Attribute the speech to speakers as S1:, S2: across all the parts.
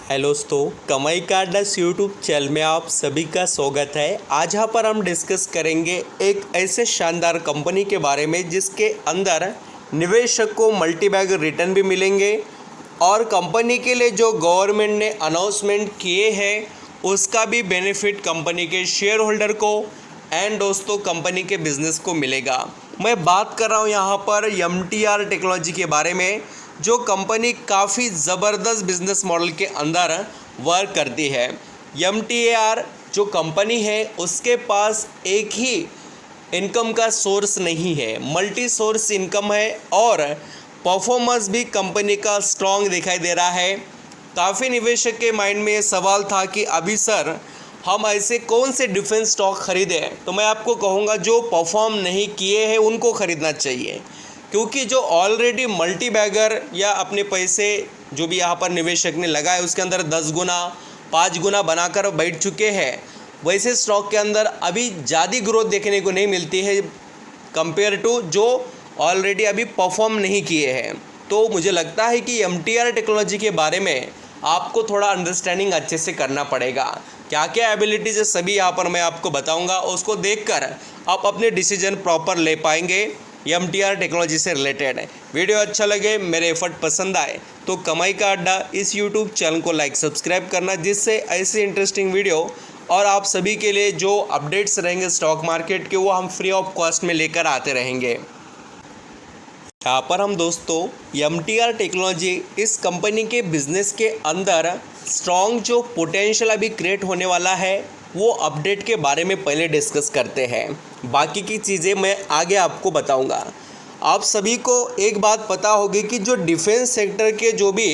S1: Hello दोस्तों, कमाई का अड्डा यूट्यूब चैनल में आप सभी का स्वागत है। आज यहाँ पर हम डिस्कस करेंगे एक ऐसे शानदार कंपनी के बारे में जिसके अंदर निवेशक को मल्टी बैग रिटर्न भी मिलेंगे और कंपनी के लिए जो गवर्नमेंट ने अनाउंसमेंट किए हैं उसका भी बेनिफिट कंपनी के शेयर होल्डर को एंड दोस्तों कंपनी के बिजनेस को मिलेगा। मैं बात कर रहा हूँ यहाँ पर MTR टेक्नोलॉजी के बारे में, जो कंपनी काफ़ी ज़बरदस्त बिजनेस मॉडल के अंदर वर्क करती है। MTR जो कंपनी है उसके पास एक ही इनकम का सोर्स नहीं है, मल्टी सोर्स इनकम है और परफॉर्मेंस भी कंपनी का स्ट्रॉन्ग दिखाई दे रहा है। काफ़ी निवेशक के माइंड में ये सवाल था कि अभी सर हम ऐसे कौन से डिफेंस स्टॉक खरीदें, तो मैं आपको कहूँगा जो परफॉर्म नहीं किए हैं उनको ख़रीदना चाहिए, क्योंकि जो ऑलरेडी मल्टी बैगर या अपने पैसे जो भी यहाँ पर निवेशक ने लगाए उसके अंदर 10 गुना 5 गुना बनाकर बैठ चुके हैं, वैसे स्टॉक के अंदर अभी ज़्यादा ग्रोथ देखने को नहीं मिलती है कंपेयर टू जो ऑलरेडी अभी परफॉर्म नहीं किए हैं। तो मुझे लगता है कि MTR टेक्नोलॉजी के बारे में आपको थोड़ा अंडरस्टैंडिंग अच्छे से करना पड़ेगा। क्या क्या एबिलिटीज़ है सभी यहाँ पर मैं आपको बताऊँगा, उसको देखकर आप अपने डिसीजन प्रॉपर ले पाएंगे MTR टेक्नोलॉजी से रिलेटेड। वीडियो अच्छा लगे, मेरे एफर्ट पसंद आए तो कमाई का अड्डा इस यूट्यूब चैनल को लाइक सब्सक्राइब करना, जिससे ऐसे इंटरेस्टिंग वीडियो और आप सभी के लिए जो अपडेट्स रहेंगे स्टॉक मार्केट के वो हम फ्री ऑफ कॉस्ट में लेकर आते रहेंगे। यहाँ पर हम दोस्तों MTR टेक्नोलॉजी इस कंपनी के बिजनेस के अंदर स्ट्रॉन्ग जो पोटेंशियल अभी क्रिएट होने वाला है वो अपडेट के बारे में पहले डिस्कस करते हैं। बाकी की चीज़ें मैं आगे आपको बताऊंगा। आप सभी को एक बात पता होगी कि जो डिफेंस सेक्टर के जो भी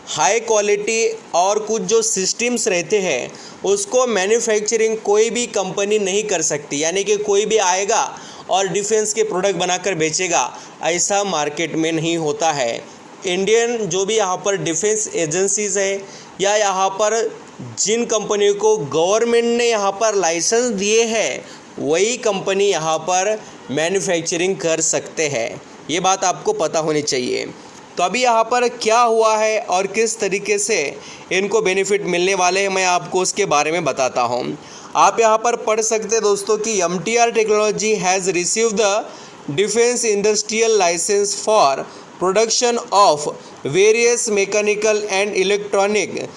S1: हाई क्वालिटी और कुछ जो सिस्टम्स रहते हैं उसको मैन्युफैक्चरिंग कोई भी कंपनी नहीं कर सकती, यानी कि कोई भी आएगा और डिफेंस के प्रोडक्ट बनाकर बेचेगा, ऐसा मार्केट में नहीं होता है। इंडियन जो भी यहाँ पर डिफेंस एजेंसीज़ है या यहाँ पर जिन कंपनियों को गवर्नमेंट ने यहाँ पर लाइसेंस दिए हैं वही कंपनी यहाँ पर मैन्युफैक्चरिंग कर सकते हैं, ये बात आपको पता होनी चाहिए। तो अभी यहाँ पर क्या हुआ है और किस तरीके से इनको बेनिफिट मिलने वाले हैं मैं आपको उसके बारे में बताता हूँ। आप यहाँ पर पढ़ सकते हैं दोस्तों कि MTR technology has receive the defence industrial licence for production of various mechanical and electronic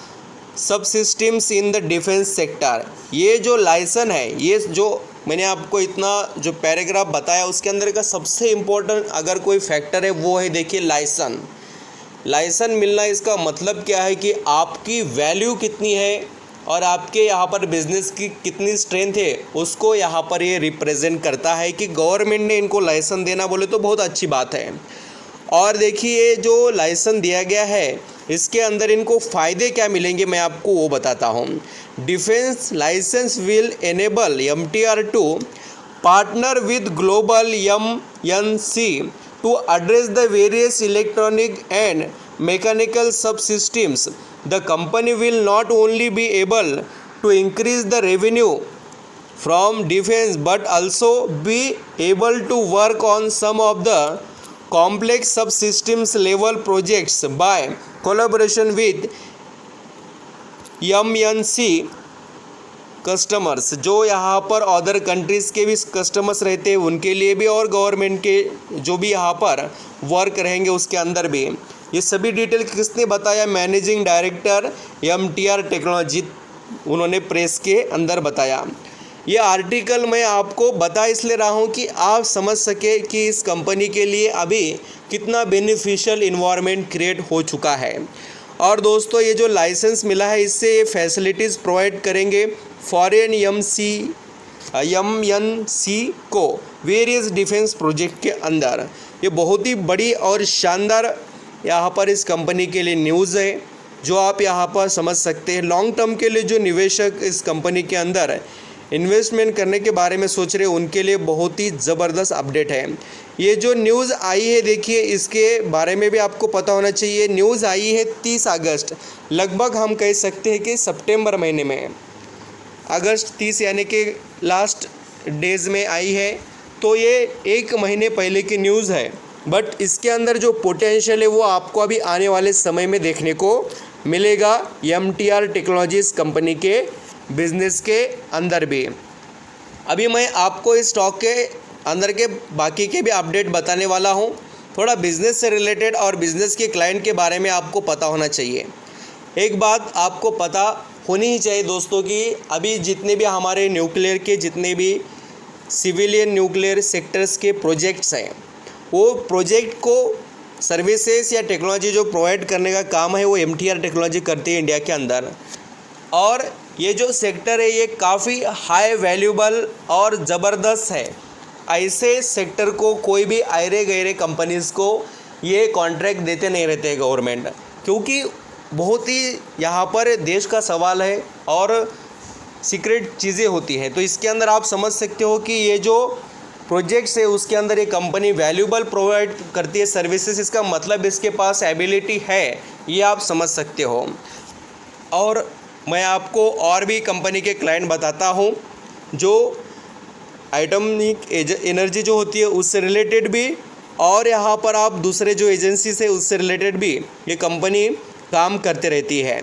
S1: subsystems in the defence sector. ये जो लाइसेंस है, ये जो मैंने आपको इतना जो पैराग्राफ बताया उसके अंदर का सबसे इम्पोर्टेंट अगर कोई फैक्टर है वो है, देखिए लाइसेंस मिलना। इसका मतलब क्या है कि आपकी वैल्यू कितनी है और आपके यहाँ पर बिजनेस की कितनी स्ट्रेंथ है उसको यहाँ पर ये रिप्रेजेंट करता है कि गवर्नमेंट ने इनको लाइसेंस देना बोले तो बहुत अच्छी बात है। और देखिए जो लाइसेंस दिया गया है इसके अंदर इनको फ़ायदे क्या मिलेंगे मैं आपको वो बताता हूँ। Defence licence will enable MTR to partner with global MNC to address the various electronic and mechanical subsystems. The company will not only be able to increase the revenue from defense but also be able to work on some of the complex subsystems level projects by collaboration with MNC customers. जो यहाँ पर other countries के भी customers रहते हैं उनके लिए भी और गवर्नमेंट के जो भी यहाँ पर वर्क रहेंगे उसके अंदर भी। ये सभी डिटेल किसने बताया? मैनेजिंग डायरेक्टर MTR टेक्नोलॉजी, उन्होंने प्रेस के अंदर बताया। ये आर्टिकल मैं आपको बता इसलिए रहा हूँ कि आप समझ सके कि इस कंपनी के लिए अभी कितना बेनिफिशियल इन्वायरमेंट क्रिएट हो चुका है। और दोस्तों ये जो लाइसेंस मिला है इससे ये फैसिलिटीज़ प्रोवाइड करेंगे फॉरेन MNC को वेरियस डिफेंस प्रोजेक्ट के अंदर। ये बहुत ही बड़ी और शानदार यहाँ पर इस कंपनी के लिए न्यूज़ है जो आप यहाँ पर समझ सकते हैं। लॉन्ग टर्म के लिए जो निवेशक इस कंपनी के अंदर इन्वेस्टमेंट करने के बारे में सोच रहे हैं उनके लिए बहुत ही ज़बरदस्त अपडेट है। ये जो न्यूज़ आई है देखिए इसके बारे में भी आपको पता होना चाहिए। न्यूज़ आई है 30 अगस्त, लगभग हम कह सकते हैं कि सितंबर महीने में, अगस्त 30 यानी कि लास्ट डेज़ में आई है। तो ये 1 महीने पहले की न्यूज़ है, बट इसके अंदर जो पोटेंशियल है वो आपको अभी आने वाले समय में देखने को मिलेगा MTR टेक्नोलॉजीज़ कंपनी के बिजनेस के अंदर भी। अभी मैं आपको इस स्टॉक के अंदर के बाकी के भी अपडेट बताने वाला हूँ। थोड़ा बिज़नेस से रिलेटेड और बिज़नेस के क्लाइंट के बारे में आपको पता होना चाहिए। एक बात आपको पता होनी ही चाहिए दोस्तों कि अभी जितने भी हमारे न्यूक्लियर के जितने भी सिविलियन न्यूक्लियर सेक्टर्स के प्रोजेक्ट्स हैं, वो प्रोजेक्ट को सर्विसेज या टेक्नोलॉजी जो प्रोवाइड करने का काम है वो MTR टेक्नोलॉजी करती है इंडिया के अंदर। और ये जो सेक्टर है ये काफ़ी हाई वैल्यूबल और ज़बरदस्त है। ऐसे सेक्टर को कोई भी आयरे गहरे कंपनीज़ को ये कॉन्ट्रैक्ट देते नहीं रहते हैं गवर्नमेंट, क्योंकि बहुत ही यहाँ पर देश का सवाल है और सीक्रेट चीज़ें होती हैं। तो इसके अंदर आप समझ सकते हो कि ये जो प्रोजेक्ट्स है उसके अंदर ये कंपनी वैल्यूबल प्रोवाइड करती है सर्विसेज, इसका मतलब इसके पास एबिलिटी है, ये आप समझ सकते हो। और मैं आपको और भी कंपनी के क्लाइंट बताता हूँ जो एटॉमिक एनर्जी जो होती है उससे रिलेटेड भी, और यहाँ पर आप दूसरे जो एजेंसी से उससे रिलेटेड भी ये कंपनी काम करते रहती है।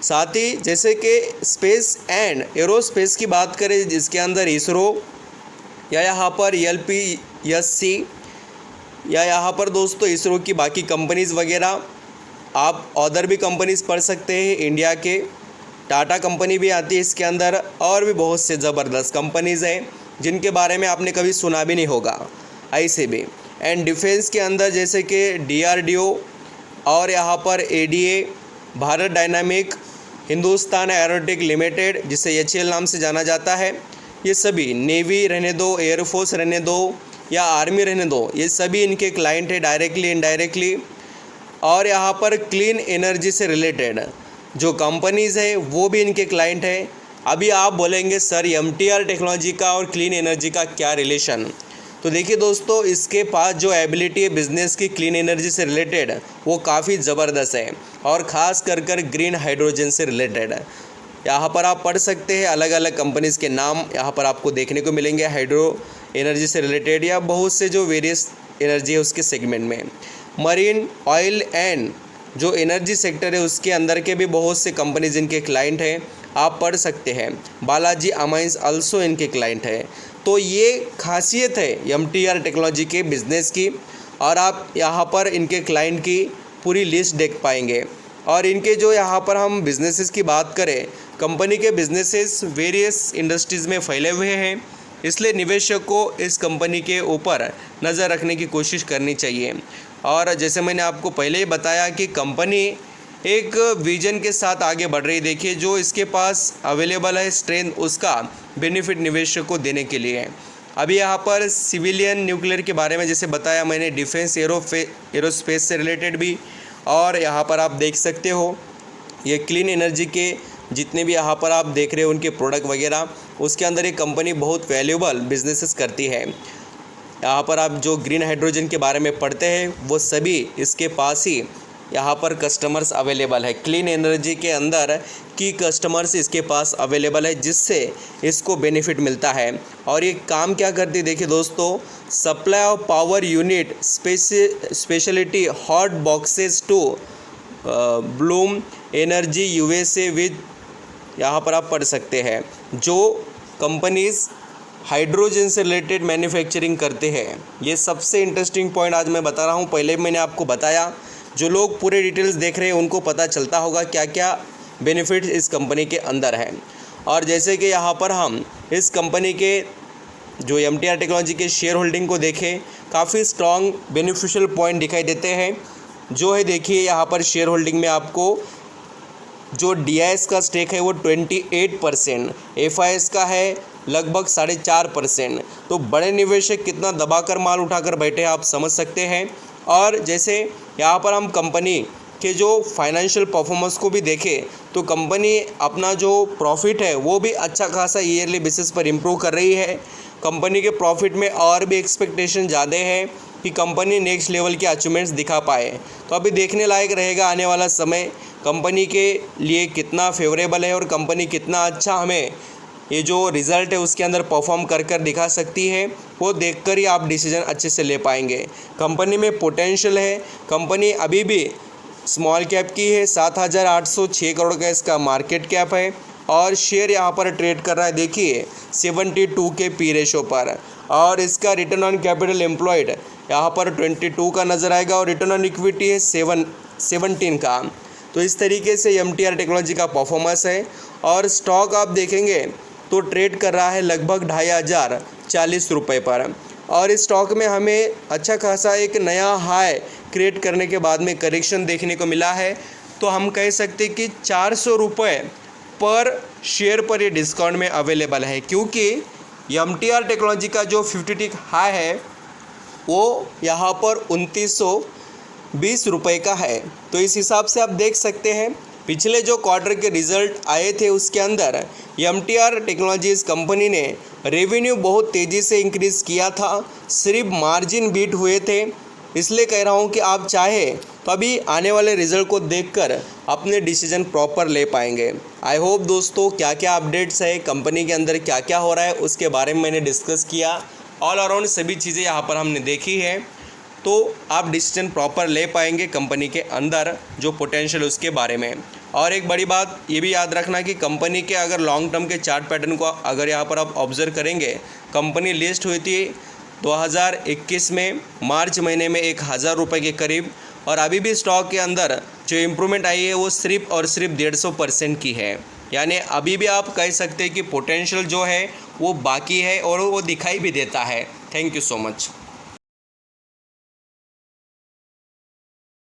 S1: साथ ही जैसे कि स्पेस एंड एरोस्पेस की बात करें जिसके अंदर इसरो या यहाँ पर LPSC या यहाँ पर दोस्तों इसरो की बाकी कंपनीज़ वगैरह, आप अदर भी कंपनीज़ पढ़ सकते हैं। इंडिया के टाटा कंपनी भी आती है इसके अंदर, और भी बहुत से ज़बरदस्त कंपनीज़ हैं जिनके बारे में आपने कभी सुना भी नहीं होगा ऐसे भी। एंड डिफेंस के अंदर जैसे कि DRDO और यहाँ पर ADA, Bharat dynamic, Hindustan aeronautic limited जिसे HAL नाम से जाना जाता है, ये सभी नेवी रहने दो, एयरफोर्स रहने दो या आर्मी रहने दो, ये सभी इनके क्लाइंट है डायरेक्टली इनडायरेक्टली। और यहाँ पर क्लीन एनर्जी से रिलेटेड जो कंपनीज़ है वो भी इनके क्लाइंट है। अभी आप बोलेंगे सर MTR टेक्नोलॉजी का और क्लीन एनर्जी का क्या रिलेशन? तो देखिए दोस्तों, इसके पास जो एबिलिटी है बिज़नेस की क्लीन एनर्जी से रिलेटेड वो काफ़ी ज़बरदस्त है, और ख़ास कर ग्रीन हाइड्रोजन से रिलेटेड है। यहाँ पर आप पढ़ सकते हैं अलग अलग कंपनीज़ के नाम यहाँ पर आपको देखने को मिलेंगे, हाइड्रो एनर्जी से रिलेटेड या बहुत से जो वेरियस एनर्जी है उसके सेगमेंट में। मरीन, ऑयल एंड जो एनर्जी सेक्टर है उसके अंदर के भी बहुत से कंपनीज इनके क्लाइंट हैं, आप पढ़ सकते हैं। बालाजी अमाइंस आल्सो इनके क्लाइंट है। तो ये खासियत है MTR टेक्नोलॉजी के बिज़नेस की, और आप यहाँ पर इनके क्लाइंट की पूरी लिस्ट देख पाएंगे। और इनके जो यहाँ पर हम बिजनेसेस की बात करें, कंपनी के बिजनेसेस वेरियस इंडस्ट्रीज़ में फैले हुए हैं, इसलिए निवेशक को इस कंपनी के ऊपर नज़र रखने की कोशिश करनी चाहिए। और जैसे मैंने आपको पहले ही बताया कि कंपनी एक विजन के साथ आगे बढ़ रही। देखिए जो इसके पास अवेलेबल है स्ट्रेंथ, उसका बेनिफिट निवेशक को देने के लिए है। अभी यहाँ पर सिविलियन न्यूक्लियर के बारे में जैसे बताया मैंने, डिफेंस एरोस्पेस से रिलेटेड भी, और यहाँ पर आप देख सकते हो ये क्लीन एनर्जी के जितने भी यहाँ पर आप देख रहे हो उनके प्रोडक्ट वगैरह, उसके अंदर ये कंपनी बहुत वैल्यूबल बिजनेसेस करती है। यहाँ पर आप जो ग्रीन हाइड्रोजन के बारे में पढ़ते हैं वो सभी इसके पास ही यहाँ पर कस्टमर्स अवेलेबल है। क्लीन एनर्जी के अंदर की कस्टमर्स इसके पास अवेलेबल है, जिससे इसको बेनिफिट मिलता है। और ये काम क्या करती है देखिए दोस्तों, supply of power unit speciality hot boxes to Bloom Energy USA with, यहाँ पर आप पढ़ सकते हैं जो कंपनीज़ हाइड्रोजन से रिलेटेड मैन्युफैक्चरिंग करते हैं। ये सबसे इंटरेस्टिंग पॉइंट आज मैं बता रहा हूँ। पहले मैंने आपको बताया, जो लोग पूरे डिटेल्स देख रहे हैं उनको पता चलता होगा क्या क्या बेनिफिट्स इस कंपनी के अंदर हैं। और जैसे कि यहाँ पर हम इस कंपनी के जो MTR टेक्नोलॉजी के शेयर होल्डिंग को देखें, काफ़ी स्ट्रॉन्ग बेनिफिशियल पॉइंट दिखाई देते हैं। जो है देखिए यहाँ पर शेयर होल्डिंग में आपको जो DIS का स्टेक है वो 28%, FIS का है लगभग 4.5%। तो बड़े निवेशक कितना दबाकर माल उठाकर बैठे हैं आप समझ सकते हैं। और जैसे यहाँ पर हम कंपनी के जो फाइनेंशियल परफॉर्मेंस को भी देखें तो कंपनी अपना जो प्रॉफिट है वो भी अच्छा खासा ईयरली बेसिस पर इम्प्रूव कर रही है। कंपनी के प्रॉफिट में और भी एक्सपेक्टेशन ज़्यादा है कि कंपनी नेक्स्ट लेवल के अचीवमेंट्स दिखा पाए। तो अभी देखने लायक रहेगा आने वाला समय कंपनी के लिए कितना फेवरेबल है और कंपनी कितना अच्छा हमें ये जो रिज़ल्ट है उसके अंदर परफॉर्म कर दिखा सकती है। वो देखकर ही आप डिसीजन अच्छे से ले पाएंगे। कंपनी में पोटेंशियल है, कंपनी अभी भी स्मॉल कैप की है, 7,806 करोड़ का इसका मार्केट कैप है और शेयर यहाँ पर ट्रेड कर रहा है देखिए 72 के पी रेशो पर। और इसका रिटर्न ऑन कैपिटल एम्प्लॉयड यहाँ पर 22 का नज़र आएगा और रिटर्न ऑन इक्विटी है 17 का। तो इस तरीके से MTR टेक्नोलॉजी का परफॉर्मेंस है। और स्टॉक आप देखेंगे तो ट्रेड कर रहा है लगभग 2,540 रुपये पर। और इस स्टॉक में हमें अच्छा खासा एक नया हाई क्रिएट करने के बाद में करेक्शन देखने को मिला है। तो हम कह सकते कि 400 रुपये पर शेयर पर ये डिस्काउंट में अवेलेबल है, क्योंकि MTR टेक्नोलॉजी का जो 50 टिक हाई है वो यहाँ पर 2920 रुपये का है। तो इस हिसाब से आप देख सकते हैं पिछले जो क्वार्टर के रिज़ल्ट आए थे उसके अंदर MTR टेक्नोलॉजीज़ कंपनी ने रेवेन्यू बहुत तेज़ी से इंक्रीज़ किया था, सिर्फ मार्जिन बीट हुए थे। इसलिए कह रहा हूँ कि आप चाहे तो अभी आने वाले रिज़ल्ट को देखकर अपने डिसीजन प्रॉपर ले पाएंगे। आई होप दोस्तों क्या क्या अपडेट्स है कंपनी के अंदर, क्या क्या हो रहा है उसके बारे में मैंने डिस्कस किया। ऑल अराउंड सभी चीज़ें यहाँ पर हमने देखी है, तो आप डिसीजन प्रॉपर ले पाएंगे कंपनी के अंदर जो पोटेंशियल उसके बारे में। और एक बड़ी बात ये भी याद रखना कि कंपनी के अगर लॉन्ग टर्म के चार्ट पैटर्न को अगर यहाँ पर आप ऑब्जर्व करेंगे, कंपनी लिस्ट हुई थी 2021 में मार्च महीने में 1,000 रुपये के करीब, और अभी भी स्टॉक के अंदर जो इम्प्रूवमेंट आई है वो सिर्फ और सिर्फ 150% की है। यानी अभी भी आप कह सकते हैं कि पोटेंशियल जो है वो बाकी है और वो दिखाई भी देता है। Thank you so much.